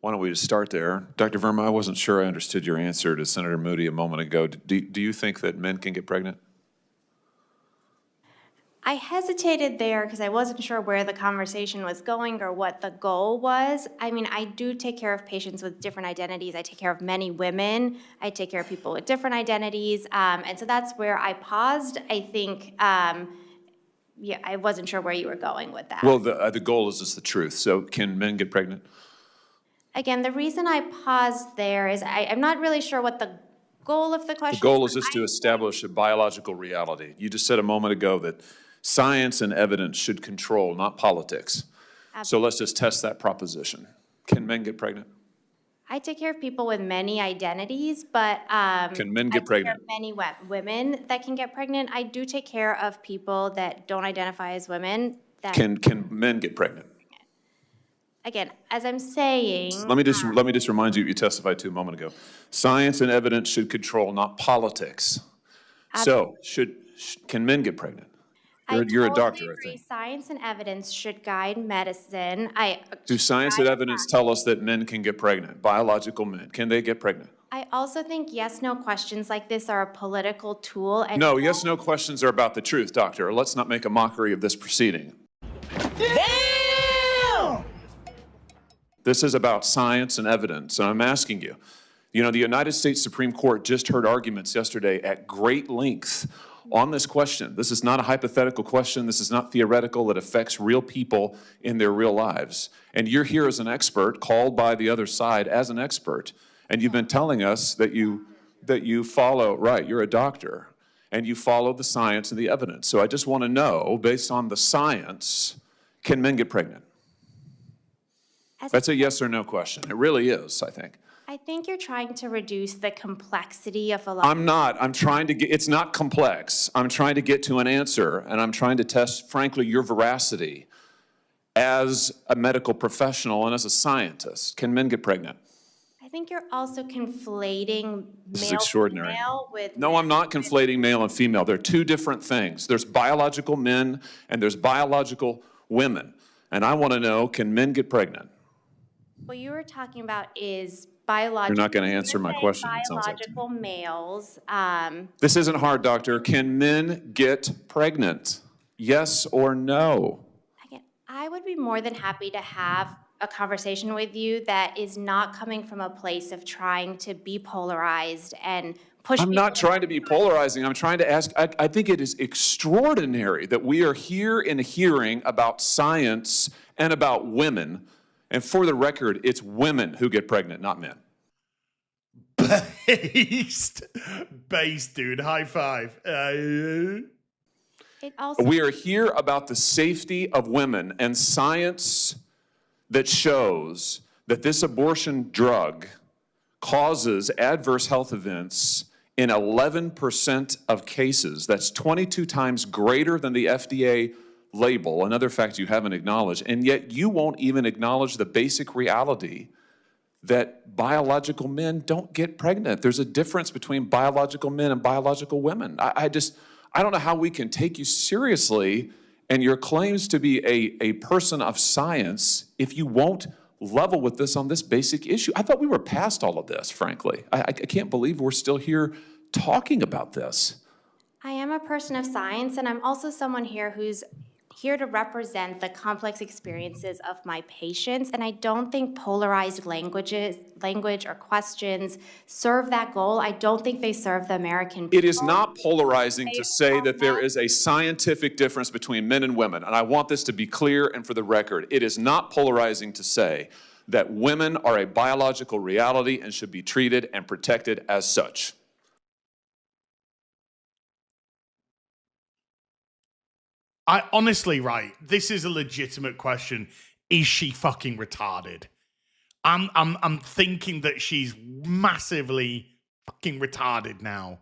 Why don't we just start there? Dr. Verma, I wasn't sure I understood your answer to Senator Moody a moment ago. Do you think that men can get pregnant? I hesitated there because I wasn't sure where the conversation was going or what the goal was. I mean, I do take care of patients with different identities. I take care of many women. I take care of people with different identities. And so that's where I paused. I think, yeah, I wasn't sure where you were going with that. Well, the goal is just the truth. So can men get pregnant? Again, the reason I paused there is I'm not really sure what the goal of the question is. The goal is just to establish a biological reality. You just said a moment ago that science and evidence should control, not politics. Absolutely. So let's just test that proposition. Can men get pregnant? I take care of people with many identities, but can men get pregnant? I take care of many women that can get pregnant. I do take care of people that don't identify as women. That can men get pregnant? Again, as I'm saying, let me just remind you what you testified to a moment ago. Science and evidence should control, not politics. Absolutely. So can men get pregnant? You're a doctor, agree. I think. Science and evidence should guide medicine. Do science and evidence tell us that men can get pregnant? Biological men, can they get pregnant? I also think yes/no questions like this are a political tool. And no, yes/no questions are about the truth, doctor. Let's not make a mockery of this proceeding. Damn! This is about science and evidence, and I'm asking you. You know, the United States Supreme Court just heard arguments yesterday at great length on this question. This is not a hypothetical question. This is not theoretical. It affects real people in their real lives. And you're here as an expert, called by the other side as an expert, and you've been telling us that you follow, right, you're a doctor, and you follow the science and the evidence. So I just want to know, based on the science, can men get pregnant? That's a yes or no question. It really is, I think. I think you're trying to reduce the complexity of a lot. I'm not. I'm trying to get, it's not complex. I'm trying to get to an answer, and I'm trying to test, frankly, your veracity as a medical professional and as a scientist. Can men get pregnant? I think you're also conflating this is extraordinary. Male with no, I'm not conflating male and female. They're two different things. There's biological men and there's biological women. And I want to know, can men get pregnant? What you were talking about is biological. You're not going to answer my question. Biological males. This isn't hard, doctor. Can men get pregnant? Yes or no? Again, I would be more than happy to have a conversation with you that is not coming from a place of trying to be polarized and push. I'm not trying to be polarizing. I'm trying to ask, I think it is extraordinary that we are here in a hearing about science and about women. And for the record, it's women who get pregnant, not men. Based, dude. High five. We are here about the safety of women and science that shows that this abortion drug causes adverse health events in 11% of cases. That's 22 times greater than the FDA label, another fact you haven't acknowledged, and yet you won't even acknowledge the basic reality that biological men don't get pregnant. There's a difference between biological men and biological women. I don't know how we can take you seriously and your claims to be a person of science if you won't level with this on this basic issue. I thought we were past all of this, frankly. I can't believe we're still here talking about this. I am a person of science, and I'm also someone here who's here to represent the complex experiences of my patients, and I don't think polarized language or questions serve that goal. I don't think they serve the American people. It is not polarizing to say that there is a scientific difference between men and women, and I want this to be clear and for the record. It is not polarizing to say that women are a biological reality and should be treated and protected as such. I honestly, right, this is a legitimate question. Is she fucking retarded? I'm thinking that she's massively fucking retarded now.